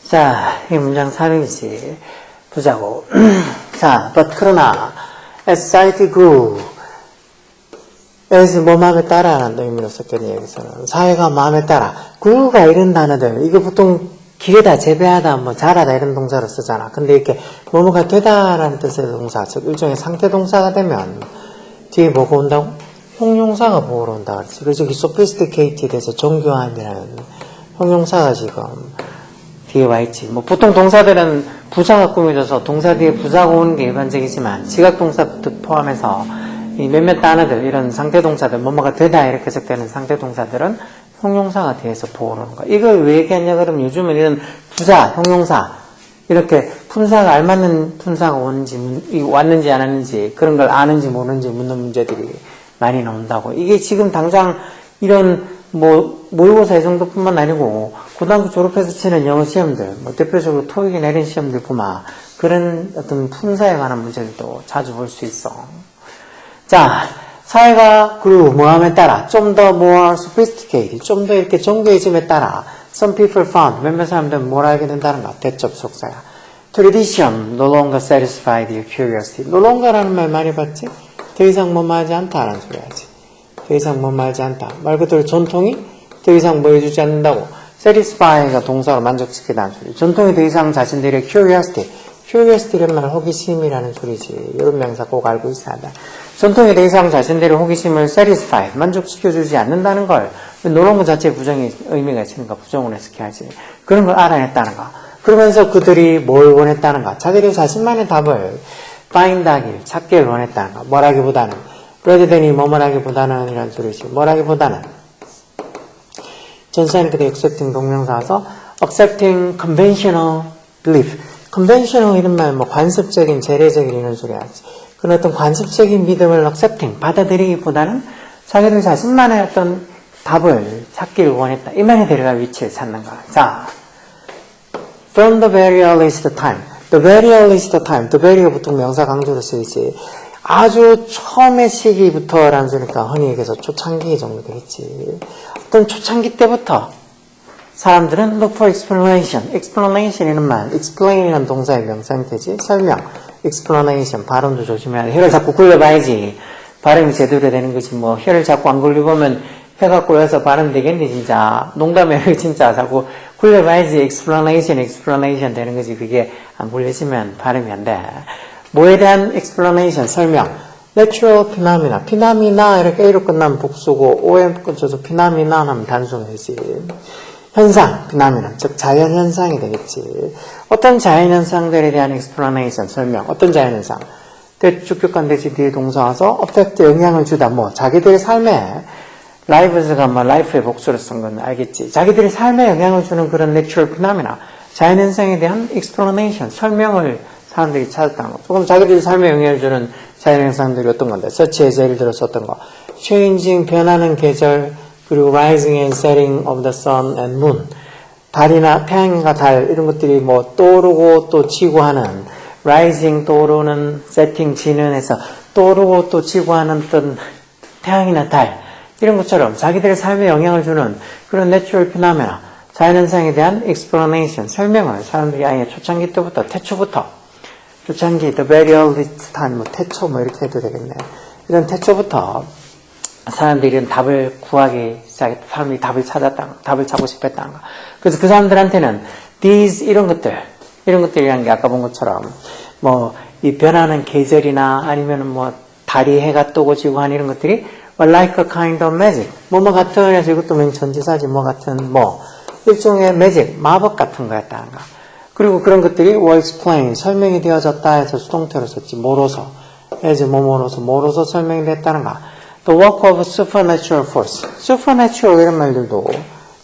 자, 이 문장 3일씩 보자고. 자, but 그러나 as society grew, as 뭐 마음에 따라 라는 의미로 썼거든요. 여기서는 사회가 마음에 따라. grew가 이런 단어들, 이거 보통 기르다, 재배하다, 뭐 자라다 이런 동사로 쓰잖아. 근데 이렇게 뭐뭐가 되다라는 뜻의 동사, 즉 일종의 상태 동사가 되면 뒤에 뭐가 온다고? 형용사가 보호로 온다 그랬지. 그래서 여기 sophisticated에서 정교한이라는 형용사가 지금 뒤에 와 있지. 뭐 보통 동사들은 부사가 꾸며져서 동사 뒤에 부사가 오는 게 일반적이지만 지각 동사부터 포함해서 이 몇몇 단어들 이런 상태 동사들 뭐뭐가 되다 이렇게 해석되는 상태 동사들은 형용사가 뒤에서 보호로 오는 거야. 이걸 왜 얘기하냐 그러면 요즘은 이런 부사, 형용사 이렇게 품사가 알맞는 품사가 오는지 왔는지 안 왔는지 그런 걸 아는지 모르는지 묻는 문제들이 많이 나온다고. 이게 지금 당장 이런 뭐 모의고사 이 정도뿐만 아니고 고등학교 졸업해서 치는 영어 시험들, 뭐 대표적으로 토익이나 이런 시험들 보면 그런 어떤 품사에 관한 문제들도 자주 볼 수 있어. 자, 사회가 grew, 뭐함에 따라 좀 더 more sophisticated, 좀 더 이렇게 정교해짐에 따라 some people found, 몇몇 사람들은 뭘 알게 된다는가? 대접 속사야. Tradition no longer satisfied your curiosity. no longer라는 말 많이 봤지? 더 이상 뭐뭐하지 않다라는 소리야지. 더 이상 뭐뭐하지 않다. 말 그대로 전통이 더 이상 뭐 해주지 않는다고. satisfy가 동사로 만족시키다는 소리. 전통이 더 이상 자신들의 curiosity란 말 호기심이라는 소리지. 이런 명사 꼭 알고 있어야 한다. 전통이 더 이상 자신들의 호기심을 satisfy, 만족시켜주지 않는다는 걸 노는 것 자체에 부정의 의미가 있으니까 부정을 해석해야지. 그런 걸 알아냈다는 거. 그러면서 그들이 뭘 원했다는 거. 자기들 자신만의 답을 find하길, 찾길 원했다는 거. 뭐라기보다는 rather than이 뭐뭐라기보다는 이란 소리지. 뭐라기보다는 전사는 그대 accepting 동명사와서 accepting conventional belief. conventional 이런 말 뭐 관습적인, 재래적인 이런 소리 하지. 그런 어떤 관습적인 믿음을 accepting, 받아들이기보다는 자기들 자신만의 어떤 답을 찾기를 원했다. 이 말에 데려갈 위치를 찾는 거야. 자, from the very earliest time. the very earliest time. the very가 보통 명사 강조로 쓰이지. 아주 처음의 시기부터라는 소리니까 흔히 얘기해서 초창기 정도 되겠지. 어떤 초창기 때부터 사람들은 look for explanation. explanation이라는 말, explain이라는 동사의 명사 형태지. 설명, explanation. 발음도 조심해야 돼. 혀를 자꾸 굴려봐야지 발음이 제대로 되는 거지. 뭐 혀를 자꾸 안 굴려보면 혀가 꼬여서 발음 되겠니 진짜. 농담이에요 진짜. 자꾸 굴려봐야지 explanation 되는 거지. 그게 안 굴려지면 발음이 안 돼. 뭐에 대한 explanation, 설명. natural phenomena 이렇게 A로 끝나면 복수고 OM 끝쳐서 phenomena 하면 단순이지. 현상, phenomena, 즉 자연현상이 되겠지. 어떤 자연현상들에 대한 explanation, 설명. 어떤 자연현상? 주격관 대신 뒤에 동사 와서 affect, 영향을 주다. 뭐 자기들의 삶에 lives가 뭐 life의 복수로 쓴 건 알겠지. 자기들의 삶에 영향을 주는 그런 natural phenomena, 자연현상에 대한 explanation, 설명을 사람들이 찾았다는 거. 조금 자기들의 삶에 영향을 주는 자연현상들이 어떤 건데? such as 예를 들어서 어떤 거? changing, 변하는 계절, 그리고 rising and setting of the sun and moon. 달이나 태양과 달 이런 것들이 뭐 떠오르고 또 지고 하는 rising 떠오르는, setting 지는 해서 떠오르고 또 지고 하는 어떤 태양이나 달 이런 것처럼 자기들의 삶에 영향을 주는 그런 natural phenomena, 자연현상에 대한 explanation, 설명을 사람들이 아예 초창기 때부터, 태초부터 초창기, the very earliest time, 뭐 태초 뭐 이렇게 해도 되겠네. 이런 태초부터 사람들이 이런 답을 구하기 시작했다. 사람들이 답을 찾았다. 답을 찾고 싶었다는 거. 그래서 그 사람들한테는 these 이런 것들이라는 게 아까 본 것처럼 뭐 이 변하는 계절이나 아니면은 뭐 달이 해가 뜨고 지고 하는 이런 것들이 like a kind of magic. 뭐 같은 해서 이것도 맨 전지사지 뭐 같은 뭐 일종의 magic, 마법 같은 거였다는 거. 그리고 그런 것들이 were explained, 설명이 되어졌다 해서 수동태로 썼지. 뭐로서, as 뭐로서 설명이 됐다는 거. The work of supernatural force. supernatural 이런 말들도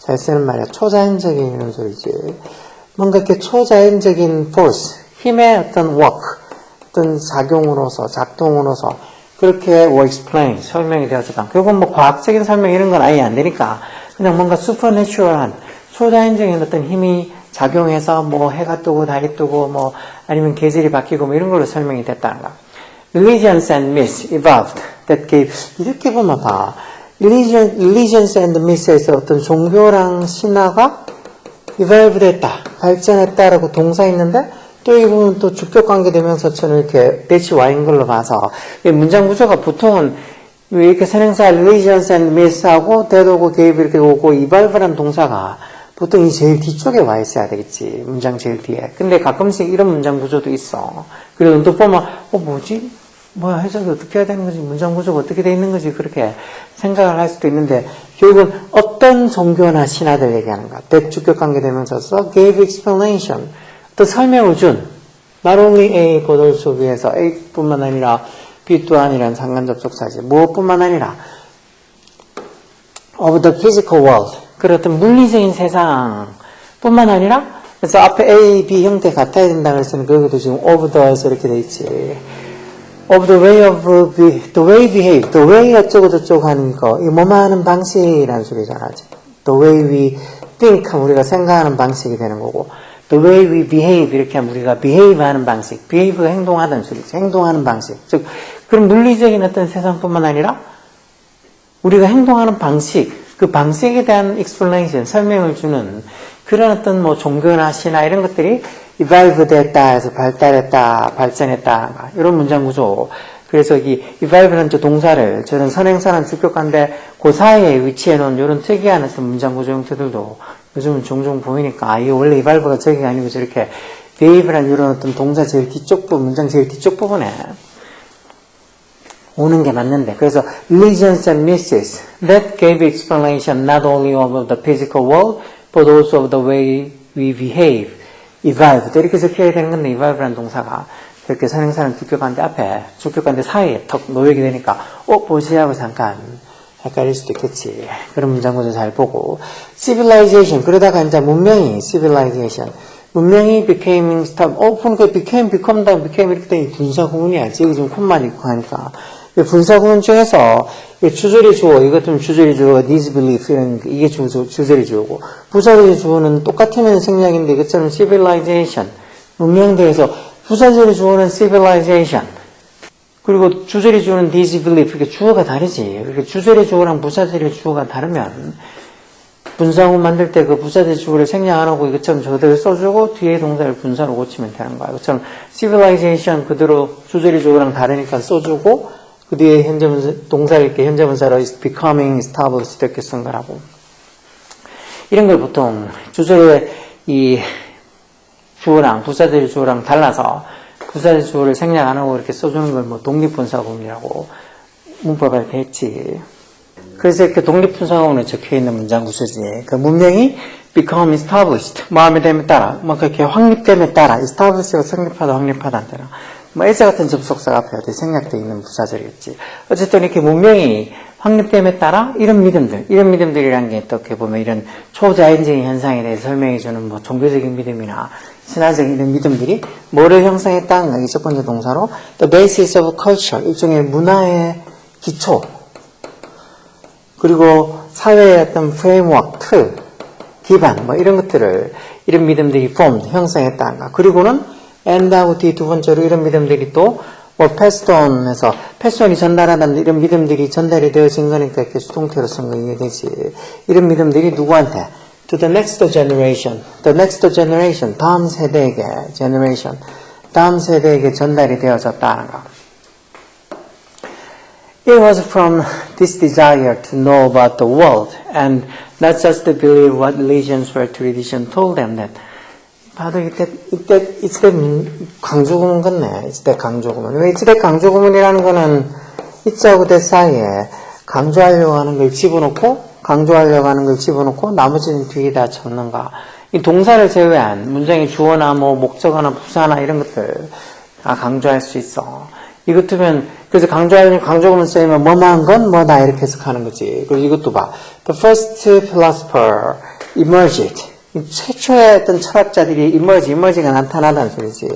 잘 쓰는 말이야. 초자연적인 이런 소리지. 뭔가 이렇게 초자연적인 force, 힘의 어떤 work, 어떤 작동으로서 그렇게 were explained, 설명이 되어졌다. 결국은 뭐 과학적인 설명 이런 건 아예 안 되니까 그냥 뭔가 supernatural한 초자연적인 어떤 힘이 작용해서 뭐 해가 뜨고 달이 뜨고 뭐 아니면 계절이 바뀌고 뭐 이런 걸로 설명이 됐다는 거. religions and myths evolved that gave 이렇게 보면 봐. religions and myths에서 어떤 종교랑 신화가 evolve 됐다, 발전했다라고 동사 있는데 또 이 부분 또 주격관계 대명사처럼 이렇게 대치 와인 걸로 봐서 이 문장 구조가 보통은 이렇게 선행사 religions and myths하고 that 오고 gave 이렇게 오고 evolve란 동사가 보통 이 제일 뒤쪽에 와 있어야 되겠지. 문장 제일 뒤에. 근데 가끔씩 이런 문장 구조도 있어. 그리고 또 보면 뭐지? 뭐야, 해석이 어떻게 해야 되는 거지? 문장 구조가 어떻게 돼 있는 거지? 그렇게 생각을 할 수도 있는데 결국은 어떤 종교나 신화들 얘기하는 거야. that 주격관계 대명사서 gave explanation. 또 설명을 준 not only A but also B에서 A뿐만 아니라 B 또한이란 상관접속사지. 무엇뿐만 아니라 of the physical world. 그렇던 물리적인 세상뿐만 아니라 그래서 앞에 A, B 형태 같아야 된다 그랬으니 거기도 지금 of the에서 이렇게 돼 있지. of the way of the way behave, the way 어쩌고 저쩌고 하는 거, 이 뭐만 하는 방식이라는 소리잖아. the way we think 하면 우리가 생각하는 방식이 되는 거고 the way we behave 이렇게 하면 우리가 behave 하는 방식, behave가 행동하다는 소리지. 행동하는 방식. 즉 그런 물리적인 어떤 세상뿐만 아니라 우리가 행동하는 방식, 그 방식에 대한 explanation, 설명을 주는 그런 어떤 뭐 종교나 신화 이런 것들이 evolve 됐다 해서 발달했다, 발전했다 이런 문장 구조. 그래서 이 evolve는 저 동사를 저런 선행사는 주격관데 그 사이에 위치해 놓은 이런 특이한 어떤 문장 구조 형태들도 요즘은 종종 보이니까 이게 원래 evolve가 저기가 아니고 저렇게 behave라는 이런 어떤 동사 제일 뒤쪽 부분, 문장 제일 뒤쪽 부분에 오는 게 맞는데 그래서 religions and myths that gave explanation not only of the physical world but also of the way we behave evolved 이렇게 적혀야 되는 건데 evolve라는 동사가 이렇게 선행사는 주격관대 앞에 주격관대 사이에 턱 놓이게 되니까 뭐지 하고 잠깐 헷갈릴 수도 있겠지. 그런 문장 구조 잘 보고 civilization 그러다가 이제 문명이 civilization 문명이 becoming stop 그러니까 become 이렇게 되니 분사구문이야. 지금 좀 콤만 있고 하니까 분사구문 중에서 주절이 주어 이것 좀 주절이 주어가 disbelief 이런 이게 주절이 주어고 부사절이 주어는 똑같은 생략인데 이것처럼 civilization 문명대에서 부사절이 주어는 civilization 그리고 주절이 주어는 disbelief 이렇게 주어가 다르지. 이렇게 주절의 주어랑 부사절의 주어가 다르면 분사구문 만들 때 그 부사절 주어를 생략 안 하고 이것처럼 저대로 써주고 뒤에 동사를 분사로 고치면 되는 거야. 이것처럼 civilization 그대로 주절의 주어랑 다르니까 써주고 그 뒤에 동사를 이렇게 현재분사로 becoming established 이렇게 쓴 거라고. 이런 걸 보통 주절의 이 주어랑 부사절 주어랑 달라서 부사절 주어를 생략 안 하고 이렇게 써주는 걸 뭐 독립분사구문이라고 문법할 때 했지. 그래서 이렇게 독립분사구문에 적혀 있는 문장 구조지. 그 문명이 become established 마음에 됨에 따라 뭐 그렇게 확립됨에 따라 establish가 성립하다 확립하다 한다라. 뭐 as 같은 접속사가 앞에 어디 생략되어 있는 부사절이겠지. 어쨌든 이렇게 문명이 확립됨에 따라 이런 믿음들이란 게 어떻게 보면 이런 초자연적인 현상에 대해 설명해주는 뭐 종교적인 믿음이나 신화적인 이런 믿음들이 뭐를 형성했다는 거. 첫 번째 동사로 the basis of culture 일종의 문화의 기초 그리고 사회의 어떤 프레임워크, 틀, 기반 뭐 이런 것들을 이런 믿음들이 formed 형성했다는 거. 그리고는 and하고 뒤 두 번째로 이런 믿음들이 또 뭐 passed on에서 passed on이 전달하는 이런 믿음들이 전달이 되어진 거니까 이렇게 수동태로 쓴 거 이해되지. 이런 믿음들이 누구한테? To the next generation. The next generation. 다음 세대에게 generation. 다음 세대에게 전달이 되어졌다는 거. It was from this desire to know about the world and not just to believe what religions or tradition told them that 봐도 이때 강조구문 같네. 이때 강조구문. 왜 이때 강조구문이라는 거는 이자하고 대 사이에 강조하려고 하는 걸 집어넣고 나머지는 뒤에다 적는가. 이 동사를 제외한 문장의 주어나 뭐 목적어나 부사나 이런 것들 다 강조할 수 있어. 이것도면 그래서 강조구문 쓰이면 뭐만 건 뭐다 이렇게 해석하는 거지. 그리고 이것도 봐. The first philosopher emerged. 최초의 어떤 철학자들이 emerge가 나타나다는 소리지.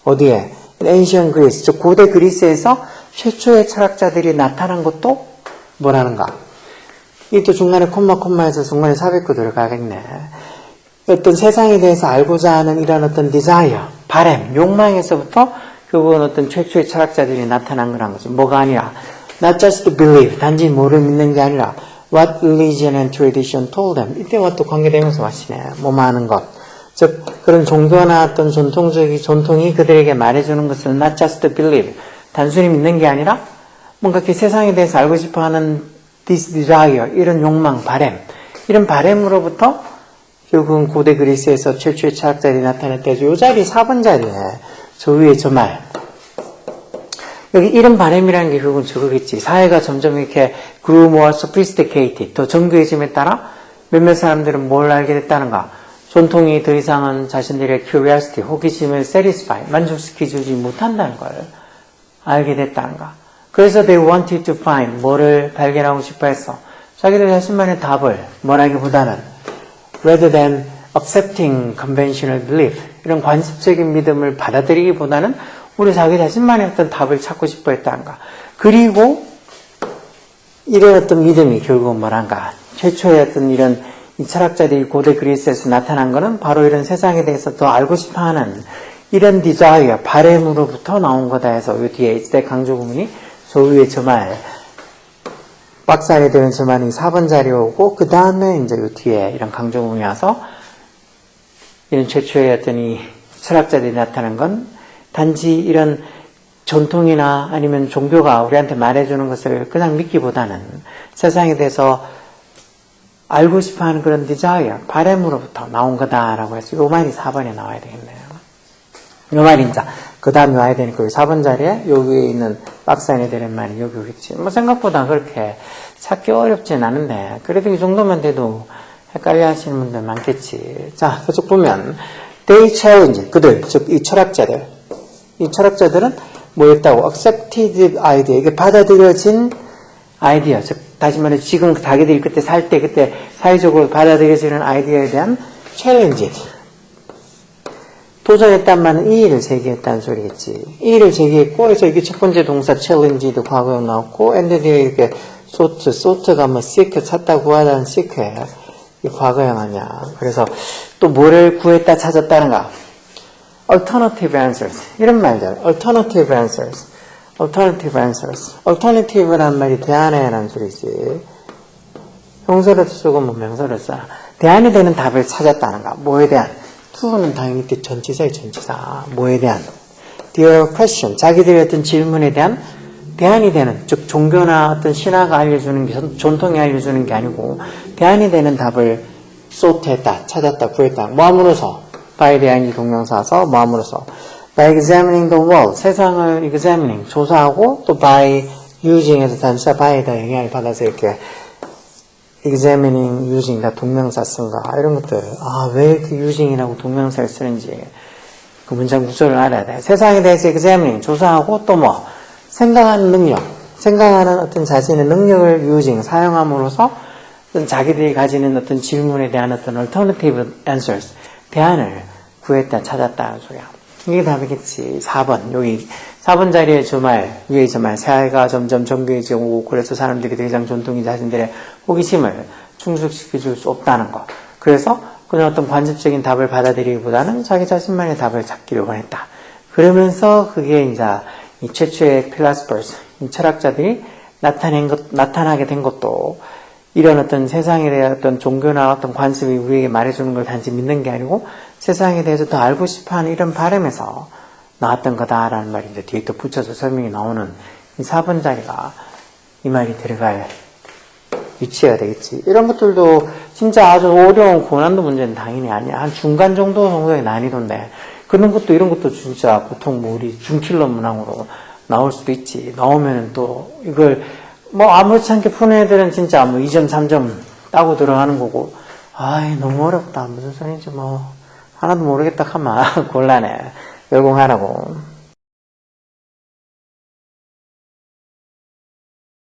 어디에? Ancient Greece, 즉 고대 그리스에서 최초의 철학자들이 나타난 것도 뭐라는가? 이 또 중간에 콤마에서 중간에 삽입구 들어가겠네. 어떤 세상에 대해서 알고자 하는 이런 어떤 desire, 바람, 욕망에서부터 그건 어떤 최초의 철학자들이 나타난 거란 거죠. 뭐가 아니라 not just believe, 단지 뭐를 믿는 게 아니라 what religion and tradition told them. 이때와 또 관계되면서 마시네. 뭐뭐 하는 것. 즉 그런 종교나 어떤 전통이 그들에게 말해주는 것은 not just believe, 단순히 믿는 게 아니라 뭔가 이렇게 세상에 대해서 알고 싶어하는 this desire, 이런 욕망, 바램, 이런 바램으로부터 결국은 고대 그리스에서 최초의 철학자들이 나타났대요. 이 자리 4번 자리에 저 위에 저 말. 여기 이런 바램이라는 게 결국은 저거겠지. 사회가 점점 이렇게 grew more sophisticated, 더 정교해짐에 따라 몇몇 사람들은 뭘 알게 됐다는가. 전통이 더 이상은 자신들의 curiosity, 호기심을 satisfy, 만족시키지 못한다는 걸 알게 됐다는가. 그래서 they wanted to find, 뭐를 발견하고 싶어 했어. 자기들 자신만의 답을, 뭐라기보다는 rather than accepting conventional belief, 이런 관습적인 믿음을 받아들이기보다는 우리 자기 자신만의 어떤 답을 찾고 싶어 했다는가. 그리고 이런 어떤 믿음이 결국은 뭐란가. 최초의 어떤 이런 이 철학자들이 고대 그리스에서 나타난 것은 바로 이런 세상에 대해서 더 알고 싶어하는 이런 desire, 바램으로부터 나온 거다 해서 이 뒤에 이때 강조 구문이 저 위에 저 말, 박살이 되는 저 말이 4번 자리에 오고 그 다음에 이제 이 뒤에 이런 강조 구문이 와서 이런 최초의 어떤 이 철학자들이 나타난 건 단지 이런 전통이나 아니면 종교가 우리한테 말해주는 것을 그냥 믿기보다는 세상에 대해서 알고 싶어하는 그런 desire, 바램으로부터 나온 거다라고 해서 이 말이 4번에 나와야 되겠네요. 이 말이 이제 그 다음에 와야 되니까 4번 자리에 여기에 있는 박스안에 되는 말이 여기 오겠지. 뭐 생각보다 그렇게 찾기 어렵진 않은데 그래도 이 정도만 돼도 헷갈려 하시는 분들 많겠지. 자, 계속 보면 they challenge, 그들, 즉 이 철학자들. 이 철학자들은 뭐였다고? accepted idea, 이게 받아들여진 아이디어, 즉 다시 말해 지금 자기들이 그때 살 때 그때 사회적으로 받아들여지는 아이디어에 대한 챌린지, 도전했단 말은 이의를 제기했다는 소리겠지. 이의를 제기했고, 그래서 이게 첫 번째 동사 챌린지도 과거에 나왔고, 엔드 뒤에 이렇게 소트가 뭐 seek, 찾다 구하다는 seek에 이 과거형 아니야. 그래서 또 뭐를 구했다 찾았다는가? alternative answers, 이런 말들. alternative answers. alternative란 말이 대안해라는 소리지. 형사를 쓰고 뭐 명사를 써. 대안이 되는 답을 찾았다는가. 뭐에 대한? to는 당연히 전치사의 전치사. 뭐에 대한? their question, 자기들의 어떤 질문에 대한 대안이 되는, 즉 종교나 어떤 신화가 알려주는 게, 전통이 알려주는 게 아니고 대안이 되는 답을 sought-했다, 찾았다, 구했다. 뭐함으로써? by 대안이 동명사서 뭐함으로써? by examining the world, 세상을 examining, 조사하고 또 by using에서 단사 by에다 영향을 받아서 이렇게 examining, using 다 동명사 쓴가 이런 것들. 아, 왜 이렇게 using이라고 동명사를 쓰는지 그 문장 구조를 알아야 돼. 세상에 대해서 examining, 조사하고 또 뭐 생각하는 능력, 생각하는 어떤 자신의 능력을 using, 사용함으로써 어떤 자기들이 가지는 어떤 질문에 대한 어떤 alternative answers, 대안을 구했다, 찾았다 소리야. 이게 답이겠지. 4번. 여기 4번 자리에 저 말, 위에 저 말, 사회가 점점 정교해지고 그래서 사람들이 더 이상 전통이 자신들의 호기심을 충족시켜줄 수 없다는 거. 그래서 그런 어떤 관습적인 답을 받아들이기보다는 자기 자신만의 답을 찾기를 원했다. 그러면서 그게 이제 이 최초의 philosophers, 이 철학자들이 나타나게 된 것도 이런 어떤 세상에 대한 어떤 종교나 어떤 관습이 우리에게 말해주는 걸 단지 믿는 게 아니고 세상에 대해서 더 알고 싶어하는 이런 바람에서 나왔던 거다라는 말이 이제 뒤에 또 붙여서 설명이 나오는 이 4번 자리가 이 말이 들어갈 위치가 되겠지. 이런 것들도 진짜 아주 어려운 고난도 문제는 당연히 아니야. 한 중간 정도의 난이도인데 그런 것도 이런 것도 진짜 보통 뭐 우리 중킬러 문항으로 나올 수도 있지. 나오면은 또 이걸 뭐 아무렇지 않게 푸는 애들은 진짜 뭐 2점 3점 따고 들어가는 거고 아이 너무 어렵다 무슨 소리인지 뭐 하나도 모르겠다 하면 곤란해. 열공하라고.